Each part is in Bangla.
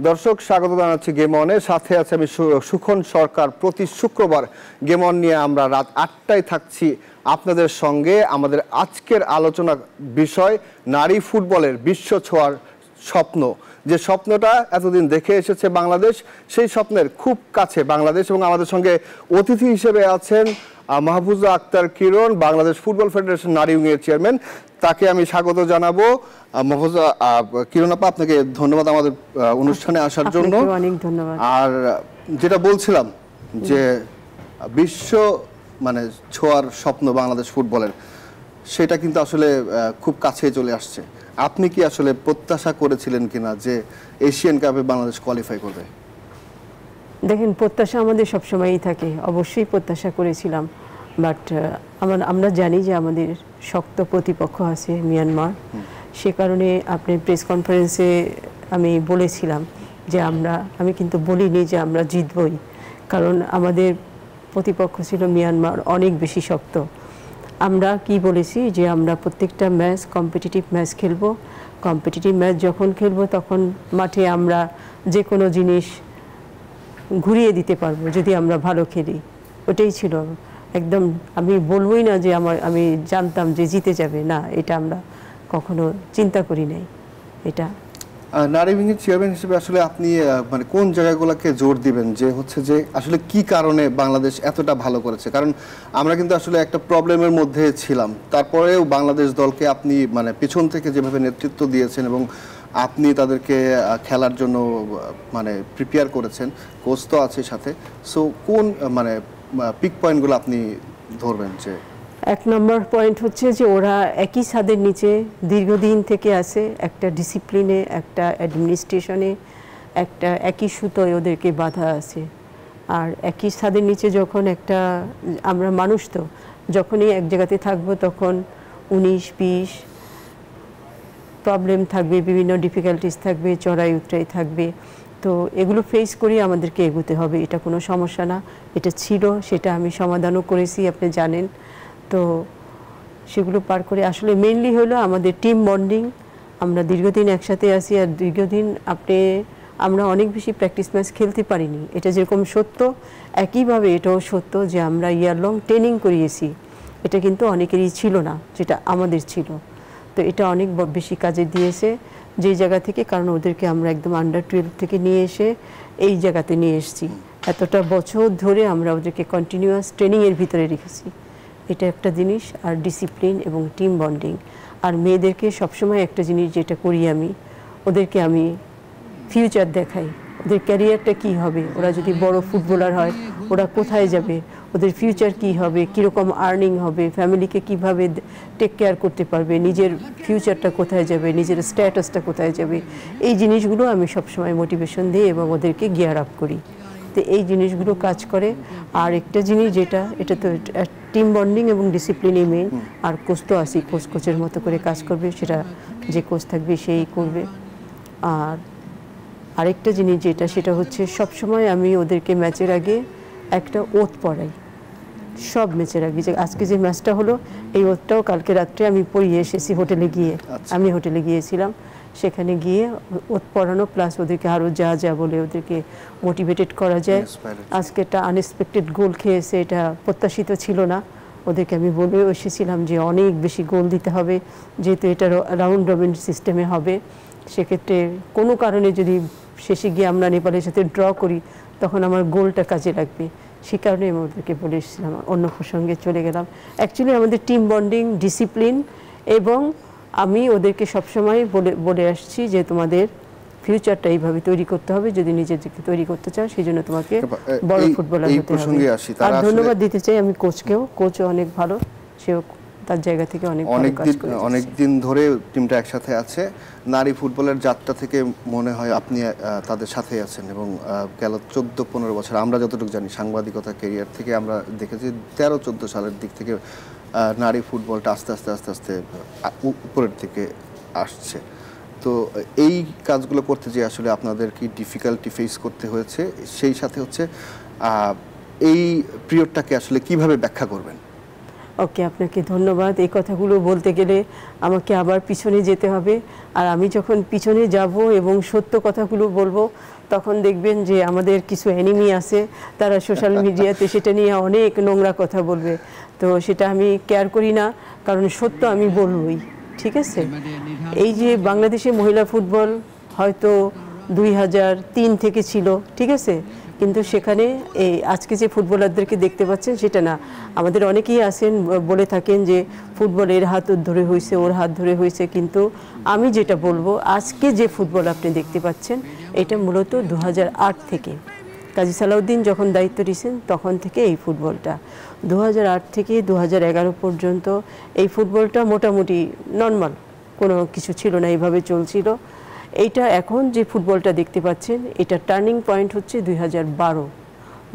দর্শক স্বাগত জানাচ্ছি গেম অনের সাথে আছে আমি সুখন সরকার। প্রতি শুক্রবার গেম অন নিয়ে আমরা রাত ৮টায় থাকছি আপনাদের সঙ্গে। আমাদের আজকের আলোচনা বিষয় নারী ফুটবলের বিশ্ব ছোঁয়ার স্বপ্ন। যে স্বপ্নটা এতদিন দেখে এসেছে বাংলাদেশ, সেই স্বপ্নের খুব কাছে বাংলাদেশ। এবং আমাদের সঙ্গে অতিথি হিসেবে আছেন মাহফুজা আক্তার কিরণ, বাংলাদেশ ফুটবল ফেডারেশন নারী উইংয়ের চেয়ারম্যান। তাকে আমি স্বাগত জানাবো। মাহফুজা কিরণ আপা, আপনাকে ধন্যবাদ আমাদের অনুষ্ঠানে আসার জন্য। অনেক ধন্যবাদ। আর যেটা বলছিলাম যে বিশ্ব ছোঁয়ার স্বপ্ন বাংলাদেশ ফুটবলের, সেটা কিন্তু আসলে খুব কাছে চলে আসছে। আপনি কি আসলে প্রত্যাশা করেছিলেন কিনা যে এশিয়ান কাপে বাংলাদেশ কোয়ালিফাই করবে? দেখেন, প্রত্যাশা আমাদের সবসময়ই থাকে, অবশ্যই প্রত্যাশা করেছিলাম। বাট আমরা জানি যে আমাদের শক্ত প্রতিপক্ষ আছে মিয়ানমার। সে কারণে আপনি প্রেস কনফারেন্সে আমি বলেছিলাম যে আমি কিন্তু বলিনি যে আমরা জিতবই, কারণ আমাদের প্রতিপক্ষ ছিল মিয়ানমার, অনেক বেশি শক্ত। আমরা কি বলেছি যে আমরা প্রত্যেকটা ম্যাচ কম্পিটিটিভ ম্যাচ খেলবো। কম্পিটিটিভ ম্যাচ যখন খেলবো তখন মাঠে আমরা যে কোনো জিনিস ঘুরিয়ে দিতে পারবো যদি আমরা ভালো খেলি। ওটাই ছিল একদম। আমি বলবোই না যে আমি জানতাম যে জিতে যাবে, না, এটা আমরা কখনো চিন্তা করি নাই। এটা নারী উইংয়ের চেয়ারম্যান হিসেবে আসলে আপনি কোন জায়গাগুলোকে জোর দিবেন যে যে আসলে কি কারণে বাংলাদেশ এতটা ভালো করেছে? কারণ আমরা কিন্তু আসলে একটা প্রবলেমের মধ্যে ছিলাম, তারপরেও বাংলাদেশ দলকে আপনি পিছন থেকে যেভাবে নেতৃত্ব দিয়েছেন এবং আপনি তাদেরকে খেলার জন্য প্রিপেয়ার করেছেন, কোচ তো আছে সাথে। সো কোন পিক পয়েন্টগুলো আপনি ধরবেন? যে এক নম্বর পয়েন্ট হচ্ছে যে ওরা একই ছাদের নিচে দীর্ঘদিন থেকে আছে, একটা ডিসিপ্লিনে, একটা অ্যাডমিনিস্ট্রেশনে, একটা একই সুতোয় ওদেরকে বাঁধা আছে। আর একই ছাদের নিচে যখন আমরা মানুষ, তো যখনই এক জায়গাতে থাকবো তখন 19-20 প্রবলেম থাকবে, বিভিন্ন ডিফিকাল্টিস থাকবে, চড়াই উতরাই থাকবে। তো এগুলো ফেস করে আমাদেরকে এগোতে হবে, এটা কোনো সমস্যা না। এটা ছিল, সেটা আমি সমাধানও করেছি, আপনি জানেন। তো সেগুলো পার করে আসলে মেইনলি হলো আমাদের টিম বন্ডিং। আমরা দীর্ঘদিন একসাথে আছি, আর দীর্ঘদিন আমরা অনেক বেশি প্র্যাকটিস ম্যাচ খেলতে পারিনি, এটা যেরকম সত্য, একইভাবে এটাও সত্য যে আমরা ইয়ার লং ট্রেনিং করিয়েছি। এটা কিন্তু অনেকেরই ছিল না, যেটা আমাদের ছিল। তো এটা অনেক বেশি কাজে দিয়েছে যেই জায়গা থেকে, কারণ ওদেরকে আমরা একদম আন্ডার 12 থেকে নিয়ে এসে এই জায়গাতে নিয়ে এসেছি। এতটা বছর ধরে আমরা ওদেরকে কন্টিনিউয়াস ট্রেনিংয়ের ভিতরে রেখেছি। এটা একটা জিনিস। আর ডিসিপ্লিন এবং টিম বন্ডিং। আর মেয়েদেরকে সবসময় একটা জিনিস যেটা করি ওদেরকে আমি ফিউচার দেখাই, ওদের ক্যারিয়ারটা কী হবে, ওরা যদি বড় ফুটবলার হয় ওরা কোথায় যাবে, ওদের ফিউচার কী হবে, কীরকম আর্নিং হবে, ফ্যামিলিকে কিভাবে টেক কেয়ার করতে পারবে, নিজের ফিউচারটা কোথায় যাবে, নিজের স্ট্যাটাসটা কোথায় যাবে, এই জিনিসগুলো আমি সবসময় মোটিভেশন দিই এবং ওদেরকে গিয়ার আপ করি। তো এই জিনিসগুলো কাজ করে। আর একটা জিনিস এটা তো টিম বন্ডিং এবং ডিসিপ্লিনই মেইন। আর কোচ তো আসি, কোচের মতো করে কাজ করবে, সেটা যে কোচ থাকবে সেই করবে। আর আরেকটা জিনিস সেটা হচ্ছে সবসময় আমি ওদেরকে ম্যাচের আগে একটা ওথ পড়াই, সব ম্যাচের আগে। যে আজকে যে ম্যাচটা হলো, এই ওথটাও কালকে রাত্রে আমি পড়িয়ে এসেছি হোটেলে গিয়ে। আমি হোটেলে গিয়েছিলাম, সেখানে গিয়ে ওথ পড়ানো প্লাস ওদেরকে আরও যা বলে ওদেরকে মোটিভেটেড করা যায়। আজকে একটা আনএক্সপেক্টেড গোল খেয়েছে, এটা প্রত্যাশিত ছিল না। ওদেরকে আমি বলেও এসেছিলাম যে অনেক বেশি গোল দিতে হবে, যেহেতু এটা রাউন্ড রবিন সিস্টেমে হবে। সেক্ষেত্রে কোনো কারণে যদি শেষে গিয়ে আমরা নেপালের সাথে ড্র করি, তখন আমার গোলটা কাজে লাগবে। সে কারণে আমি ওদেরকে বলে এসেছিলাম। অন্য প্রসঙ্গে চলে গেলাম। অ্যাকচুয়ালি আমাদের টিম বন্ডিং, ডিসিপ্লিন, এবং আমি ওদেরকে সবসময় বলে আসছি যে তোমাদের ফিউচারটা এইভাবে তৈরি করতে হবে, যদি নিজেদেরকে তৈরি করতে চাও সেই জন্য তোমাকে বড় ফুটবলার হতে হবে। আর ধন্যবাদ দিতে চাই আমি কোচও অনেক ভালো, সেও তার জায়গা থেকে অনেক দিন ধরে টিমটা একসাথে আছে। নারী ফুটবলের যাত্রা থেকে মনে হয় আপনি তাদের সাথে আছেন, এবং গেল 14-15 বছর আমরা যতটুকু জানি সাংবাদিকতা ক্যারিয়ার থেকে আমরা দেখেছি 13-14 সালের দিক থেকে নারী ফুটবলটা আস্তে আস্তে উপরের দিকে আসছে। তো এই কাজগুলো করতে যে আসলে আপনাদের কি ডিফিকাল্টি ফেস করতে হয়েছে, সেই সাথে হচ্ছে এই পিরিয়ডটাকে আসলে কিভাবে ব্যাখ্যা করবেন? ওকে, আপনাকে ধন্যবাদ। এই কথাগুলো বলতে গেলে আমাকে আবার পিছনে যেতে হবে, আর আমি যখন পিছনে যাব এবং সত্য কথাগুলো বলবো তখন দেখবেন যে আমাদের কিছু এনিমি আছে, তারা সোশ্যাল মিডিয়াতে সেটা নিয়ে অনেক নোংরা কথা বলবে। তো সেটা আমি কেয়ার করি না, কারণ সত্য আমি বলবই। ঠিক আছে? এই যে বাংলাদেশে মহিলা ফুটবল হয়তো 2003 থেকে ছিল, ঠিক আছে, কিন্তু সেখানে এই আজকে যে ফুটবলারদেরকে দেখতে পাচ্ছেন সেটা না। আমাদের অনেকেই আছেন বলে থাকেন যে ফুটবল এর হাত ধরে হয়েছে, ওর হাত ধরে হয়েছে, কিন্তু আমি যেটা বলবো আজকে যে ফুটবল আপনি দেখতে পাচ্ছেন এটা মূলত 2008 থেকে কাজী সালাউদ্দিন যখন দায়িত্ব নিয়েছেন তখন থেকে এই ফুটবলটা 2008 থেকে 2011 পর্যন্ত এই ফুটবলটা মোটামুটি নর্মাল, কোনো কিছু ছিল না, এইভাবে চলছিল। এইটা এখন যে ফুটবলটা দেখতে পাচ্ছেন এটা টার্নিং পয়েন্ট হচ্ছে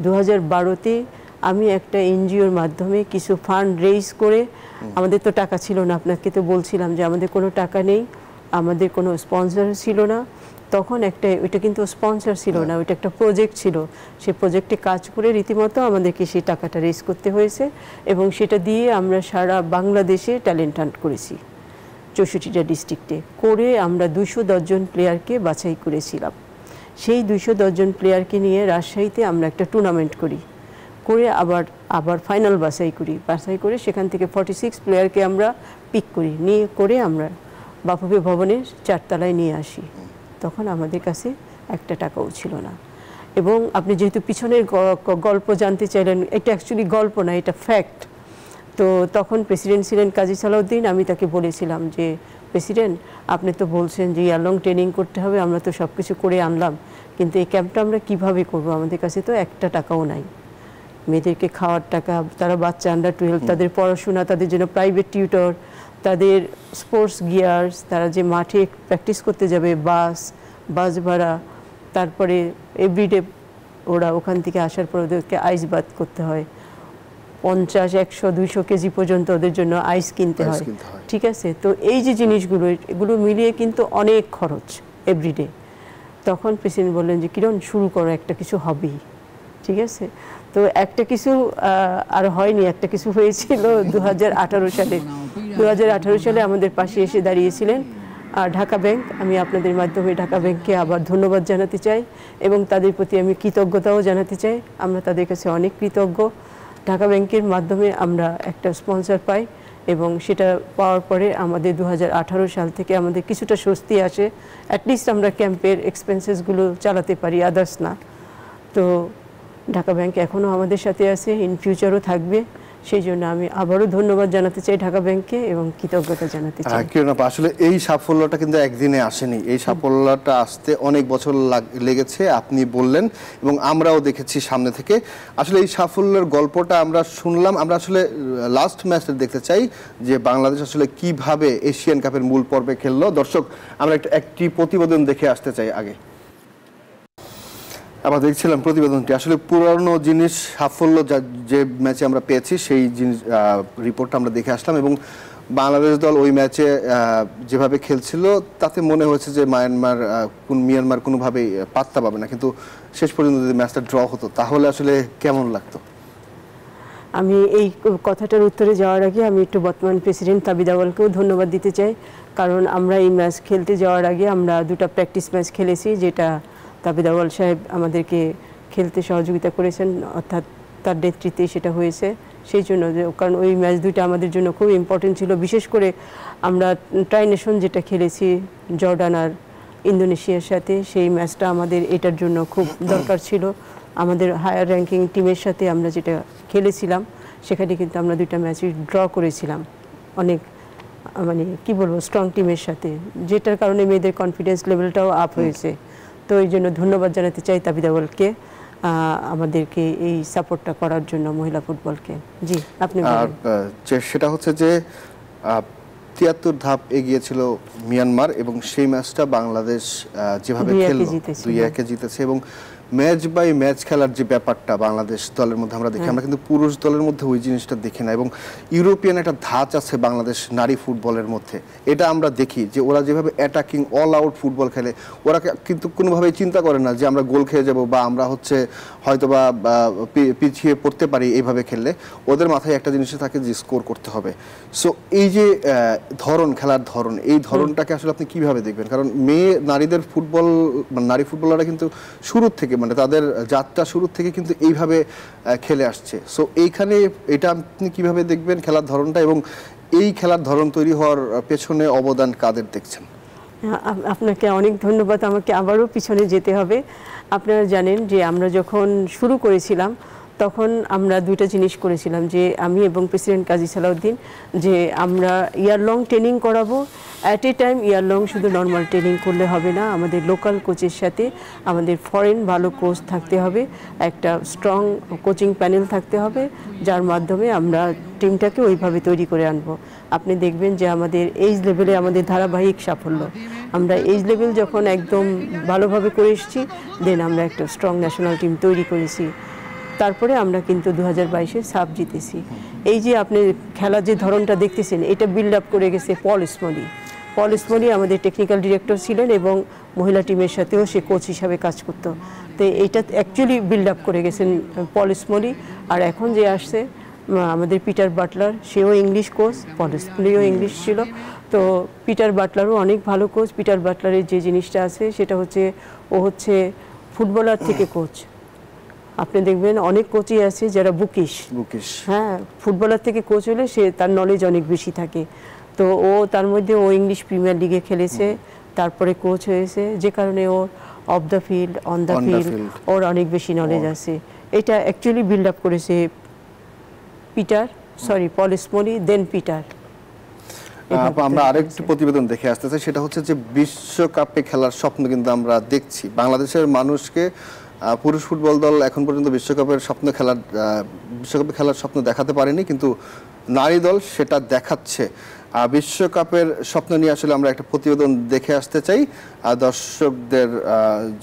2012-তে আমি একটা এনজিওর মাধ্যমে কিছু ফান্ড রেইজ করে, আমাদের তো টাকা ছিল না, আপনাকে তো বলছিলাম যে আমাদের কোনো টাকা নেই, আমাদের কোনো স্পন্সর ছিল না তখন। ওইটা কিন্তু স্পন্সর ছিল না, ওইটা একটা প্রজেক্ট ছিল। সেই প্রজেক্টে কাজ করে রীতিমতো আমাদেরকে সেই টাকাটা রেইজ করতে হয়েছে এবং সেটা দিয়ে আমরা সারা বাংলাদেশে ট্যালেন্ট হান্ট করেছি। 64টা ডিস্ট্রিক্টে করে আমরা 210 জন প্লেয়ারকে বাছাই করেছিলাম। সেই 210 জন প্লেয়ারকে নিয়ে রাজশাহীতে আমরা একটা টুর্নামেন্ট করি, করে আবার ফাইনাল বাছাই করে সেখান থেকে 46 প্লেয়ারকে আমরা পিক করি, নিয়ে করে আমরা বাফুফে ভবনের 4 তলায় নিয়ে আসি। তখন আমাদের কাছে একটা টাকাও ছিল না। এবং আপনি যেহেতু পিছনের গল্প জানতে চাইলেন, এটা অ্যাকচুয়ালি গল্প না, এটা ফ্যাক্ট। তো তখন প্রেসিডেন্ট ছিলেন কাজী সালাউদ্দিন। আমি তাকে বলেছিলাম যে প্রেসিডেন্ট, আপনি তো বলছেন যে ইয়ার লং ট্রেনিং করতে হবে, আমরা তো সব কিছু করে আনলাম, কিন্তু এই ক্যাম্পটা আমরা কিভাবে করব? আমাদের কাছে তো একটা টাকাও নাই। মেয়েদেরকে খাওয়ার টাকা, তারা বাচ্চা আন্ডার 12, তাদের পড়াশোনা, তাদের জন্য প্রাইভেট টিউটর, তাদের স্পোর্টস গিয়ার্স, তারা যে মাঠে প্র্যাকটিস করতে যাবে, বাস ভাড়া, তারপরে এভরিডে ওরা ওখান থেকে আসার পর ওদেরকে আইস বাথ করতে হয়, 50, 100, 200 কেজি পর্যন্ত ওদের জন্য আইস কিনতে হয়। ঠিক আছে? তো এই যে জিনিসগুলো, এগুলো মিলিয়ে কিন্তু অনেক খরচ এভরিডে। তখন প্রেসিডেন্ট বললেন যে কিরণ, শুরু করো, একটা কিছু হবেই। ঠিক আছে? তো একটা কিছু আর হয়নি, একটা কিছু হয়েছিল 2018 সালে। 2018 সালে আমাদের পাশে এসে দাঁড়িয়েছিলেন ঢাকা ব্যাংক। আমি আপনাদের মাধ্যমে ঢাকা ব্যাংককে আবার ধন্যবাদ জানাতে চাই এবং তাদের প্রতি আমি কৃতজ্ঞতাও জানাতে চাই। আমরা তাদের কাছে অনেক কৃতজ্ঞ। ঢাকা ব্যাংকের মাধ্যমে আমরা একটা স্পন্সর পাই এবং সেটা পাওয়ার পরে আমাদের 2018 সাল থেকে আমাদের কিছুটা স্বস্তি আসে। অ্যাটলিস্ট আমরা ক্যাম্পের এক্সপেন্সেসগুলো চালাতে পারি, আদার্স না। তো ঢাকা ব্যাংক এখনও আমাদের সাথে আছে, ইন ফিউচারও থাকবে। সেই জন্য আমি আবারও ধন্যবাদ জানাতে চাই ঢাকা ব্যাংককে এবং কৃতজ্ঞতা জানাতে চাই। কিরণ আপা, আসলে এই সাফল্যটা কিন্তু একদিনে আসেনি, এই সাফল্যটা আসতে অনেক বছর লেগেছে, আপনি বললেন এবং আমরাও দেখেছি সামনে থেকে। আসলে এই সাফল্যের গল্পটা আমরা শুনলাম। আমরা আসলে লাস্ট ম্যাচটা দেখতে চাই যে বাংলাদেশ আসলে কিভাবে এশিয়ান কাপের মূল পর্বে খেললো। দর্শক, আমরা একটি প্রতিবেদন দেখে আসতে চাই আগে। আমরা দেখছিলাম প্রতিবেদনটি, আসলে পুরনো জিনিস, সাফল্য যে ম্যাচে আমরা পেয়েছি সেই জিনিস রিপোর্টটা আমরা দেখে আসলাম এবং বাংলাদেশ দল ওই ম্যাচে যেভাবে খেলছিল তাতে মনে হয়েছে যে মিয়ানমার কোনোভাবেই পাত্তা পাবে না, কিন্তু শেষ পর্যন্ত যদি ম্যাচটা ড্র হতো তাহলে আসলে কেমন লাগতো? আমি এই কথাটার উত্তরে যাওয়ার আগে আমি একটু বর্তমান প্রেসিডেন্ট তাবিদ আউয়ালকেও ধন্যবাদ দিতে চাই, কারণ আমরা এই ম্যাচ খেলতে যাওয়ার আগে আমরা 2টা প্র্যাকটিস ম্যাচ খেলেছি, যেটা তাবিদ আউয়াল সাহেব আমাদেরকে খেলতে সহযোগিতা করেছেন, অর্থাৎ তার নেতৃত্বে সেটা হয়েছে। সেই জন্য কারণ ওই ম্যাচ 2টা আমাদের জন্য খুব ইম্পর্টেন্ট ছিল। বিশেষ করে আমরা ট্রাই নেশন যেটা খেলেছি জর্ডান আর ইন্দোনেশিয়ার সাথে, সেই ম্যাচটা আমাদের এটার জন্য খুব দরকার ছিল। আমাদের হায়ার র্যাঙ্কিং টিমের সাথে আমরা যেটা খেলেছিলাম সেখানে কিন্তু আমরা 2টা ম্যাচই ড্র করেছিলাম, অনেক মানে কি বলবো স্ট্রং টিমের সাথে, যেটার কারণে মেয়েদের কনফিডেন্স লেভেলটাও আপ হয়েছে। তো এই জন্য ধন্যবাদ জানাতে চাই তাবিদ আউয়ালকে আমাদেরকে এই সাপোর্টটা করার জন্য মহিলা ফুটবলকে। জি, আপনি বলেন। সেটা হচ্ছে যে 73 ধাপ এগিয়েছিল মিয়ানমার এবং সেই ম্যাচটা বাংলাদেশ যেভাবে খেললো 2-1 জিতেছে এবং ম্যাচ বাই ম্যাচ খেলার যে ব্যাপারটা বাংলাদেশ দলের মধ্যে আমরা দেখি, আমরা কিন্তু পুরুষ দলের মধ্যে ওই জিনিসটা দেখি না, এবং ইউরোপিয়ান একটা ধাঁচ আছে বাংলাদেশ নারী ফুটবলের মধ্যে, এটা আমরা দেখি যে ওরা যেভাবে অ্যাটাকিং অল আউট ফুটবল খেলে, ওরা কিন্তু কোনোভাবেই চিন্তা করে না যে আমরা গোল খেয়ে যাব বা আমরা হয়তোবা পিছিয়ে পড়তে পারি এইভাবে খেললে। ওদের মাথায় একটা জিনিসে থাকে যে স্কোর করতে হবে। সো এই যে খেলার ধরন, এই ধরনটাকে আসলে আপনি কিভাবে দেখবেন? কারণ নারীদের ফুটবল, নারী ফুটবলাররা কিন্তু শুরুর থেকে, মানে তাদের যাত্রা শুরুর থেকে কিন্তু এইভাবে খেলে আসছে। সো এইখানে এটা আপনি কিভাবে দেখবেন খেলার ধরনটা, এবং এই খেলার ধরন তৈরি হওয়ার পেছনে অবদান কাদের দেখছেন? আপনাকে অনেক ধন্যবাদ। আমাকে আবারও পিছনে যেতে হবে। আপনারা জানেন যে আমরা যখন শুরু করেছিলাম তখন আমরা দুইটা জিনিস করেছিলাম, যে আমি এবং প্রেসিডেন্ট কাজী সালাউদ্দিন, যে আমরা ইয়ার লং ট্রেনিং করাবো। At a time year long শুধু নর্মাল ট্রেনিং করলে হবে না, আমাদের লোকাল কোচের সাথে আমাদের ফরেন ভালো কোচ থাকতে হবে, একটা স্ট্রং কোচিং প্যানেল থাকতে হবে, যার মাধ্যমে আমরা টিমটাকে ওইভাবে তৈরি করে আনবো। আপনি দেখবেন যে আমাদের এইজ লেভেলে আমাদের ধারাবাহিক সাফল্য, আমরা এইজ লেভেল যখন একদম ভালোভাবে করে এসেছি, দেন আমরা একটা স্ট্রং ন্যাশনাল টিম তৈরি করেছি। তারপরে আমরা কিন্তু 2022-এ সাব জিতেছি। এই যে আপনি খেলার যে ধরনটা দেখতেছেন, এটা বিল্ড আপ করে গেছে পল স্মলি আমাদের টেকনিক্যাল ডিরেক্টর ছিলেন এবং মহিলা টিমের সাথেও সে কোচ হিসাবে কাজ করতো। তো এইটা অ্যাকচুয়ালি বিল্ড আপ করে গেছেন পল স্মলি। আর এখন যে আসছে আমাদের পিটার বাটলার, সেও ইংলিশ কোচ, পল স্মলিও ইংলিশ ছিল। তো পিটার বাটলারও অনেক ভালো কোচ। পিটার বাটলারের যে জিনিসটা আছে সেটা হচ্ছে, ও হচ্ছে ফুটবলার থেকে কোচ। আপনি দেখবেন অনেক কোচই আছে যারা বুকিশ, হ্যাঁ, ফুটবলার থেকে কোচ হলে সে তার নলেজ অনেক বেশি থাকে। তো তার মধ্যে ও ইংলিশ প্রিমিয়ার লিগে খেলেছে, তারপরে কোচ হয়েছে, যে কারণে ওর off the field, on the field ওর অনেক বেশি নলেজ আছে। এটা অ্যাকচুয়ালি বিল্ড আপ করেছে পল স্মলি, দেন পিটার। আমরা আরেকটি প্রতিবেদন দেখে আসতেছি, সেটা হচ্ছে যে বিশ্বকাপে খেলার স্বপ্ন কিন্তু আমরা দেখছি বাংলাদেশের মানুষকে। পুরুষ ফুটবল দল এখন পর্যন্ত বিশ্বকাপে খেলার স্বপ্ন দেখাতে পারেনি, কিন্তু নারী দল সেটা দেখাচ্ছে। বিশ্বকাপের স্বপ্ন নিয়ে আসলে আমরা একটা প্রতিবেদন দেখে আসতে চাই দর্শকদের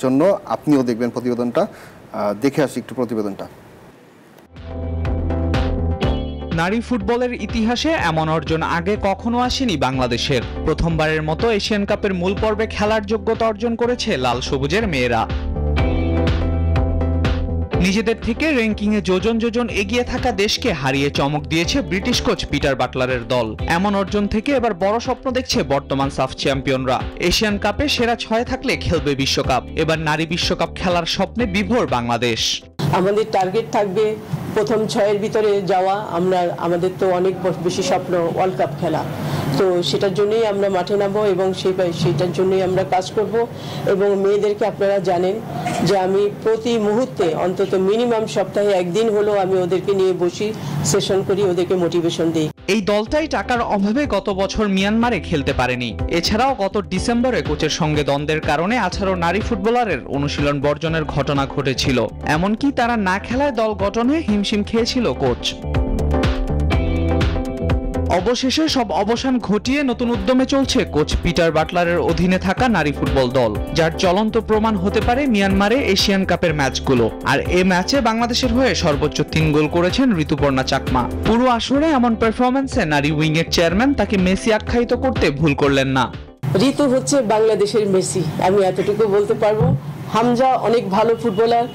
জন্য। আপনিও দেখবেন প্রতিবেদনটা, দেখে আসি একটু প্রতিবেদনটা। নারী ফুটবলের ইতিহাসে এমন অর্জন আগে কখনো আসেনি বাংলাদেশের। প্রথমবারের মতো এশিয়ান কাপের মূল পর্বে খেলার যোগ্যতা অর্জন করেছে লাল সবুজের মেয়েরা। নিজেদের থেকে র্যাঙ্কিংয়ে যোজন এগিয়ে থাকা দেশকে হারিয়ে চমক দিয়েছে ব্রিটিশ কোচ পিটার বাটলারের দল। এমন অর্জন থেকে এবার বড় স্বপ্ন দেখছে বর্তমান সাফ চ্যাম্পিয়নরা। এশিয়ান কাপে সেরা 6 থাকলে খেলবে বিশ্বকাপ। এবার নারী বিশ্বকাপ খেলার স্বপ্নে বিভোর বাংলাদেশ। আমাদের টার্গেট থাকবে প্রথম 6-এর ভিতরে যাওয়া। আমাদের তো অনেক বেশি স্বপ্ন ওয়ার্ল্ড কাপ খেলা, তো সেটার জন্যই আমরা মাঠে নামবো এবং সেটার জন্যই আমরা কাজ করব। এবং মেয়েদেরকে আপনারা জানেন যে আমি প্রতি মুহূর্তে অন্তত মিনিমাম সপ্তাহে একদিন হলেও আমি ওদেরকে নিয়ে বসি, সেশন করি, ওদেরকে মোটিভেশন দিই। এই দলটাই টাকার অভাবে গত বছর মিয়ানমারে খেলতে পারেনি। এছাড়াও গত ডিসেম্বরে কোচের সঙ্গে দ্বন্দ্বের কারণে 18 নারী ফুটবলারের অনুশীলন বর্জনের ঘটনা ঘটেছিল। এমনকি তারা না খেলায় দল গঠনে হিমশিম খেয়েছিল কোচ। অবশেষে সব অবসান ঘটিয়ে নতুন উদ্যমে চলছে কোচ পিটার বাটলারের অধীনে থাকা নারী ফুটবল দল, যার চলন্ত প্রমাণ হতে পারে মিয়ানমারে এশিয়ান কাপের ম্যাচগুলো। আর এই ম্যাচে বাংলাদেশের হয়ে সর্বোচ্চ 3 গোল করেছেন ঋতুপর্ণা চাকমা। পুরো আসরে এমন পারফরম্যান্সে নারী উইংয়ের চেয়ারম্যান তাকে মেসি আখ্যায়িত করতে ভুল করলেন না। ঋতু হচ্ছে বাংলাদেশের মেসি, আমি এতটুকু বলতে পারবো। হামজা অনেক ভালো footballer,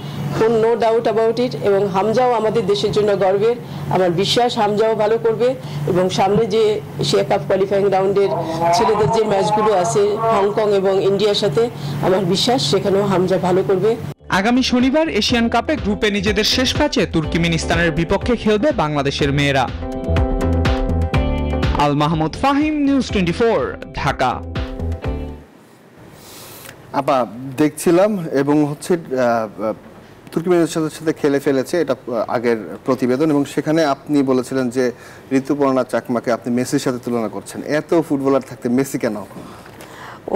no doubt about it, এবং হামজাও আমাদের দেশের জন্য গর্বের। আমার বিশ্বাস হামজাও ভালো করবে, এবং সামনে যে এশিয়া কাপ কোয়ালিফাইং রাউন্ডের ছেলেদের যে ম্যাচগুলো আছে হংকং এবং ইন্ডিয়ার সাথে, আমার বিশ্বাস সেখানেও হামজা ভালো করবে। আগামী শনিবার এশিয়ান কাপে গ্রুপে নিজেদের শেষ ম্যাচে তুর্কমেনিস্তানের বিপক্ষে খেলবে বাংলাদেশের মেয়েরা। আল মাহমুদ ফাহিম, নিউজ 24, ঢাকা। আপা দেখছিলাম, এবং হচ্ছে তুর্কমেনিস্তানের সাথে খেলে ফেলেছে, এটা আগের প্রতিবেদন, এবং সেখানে আপনি বলেছিলেন যে ঋতুপর্ণা চাকমাকে আপনি মেসির সাথে তুলনা করছেন। এত ফুটবলার থাকতে মেসি কেন?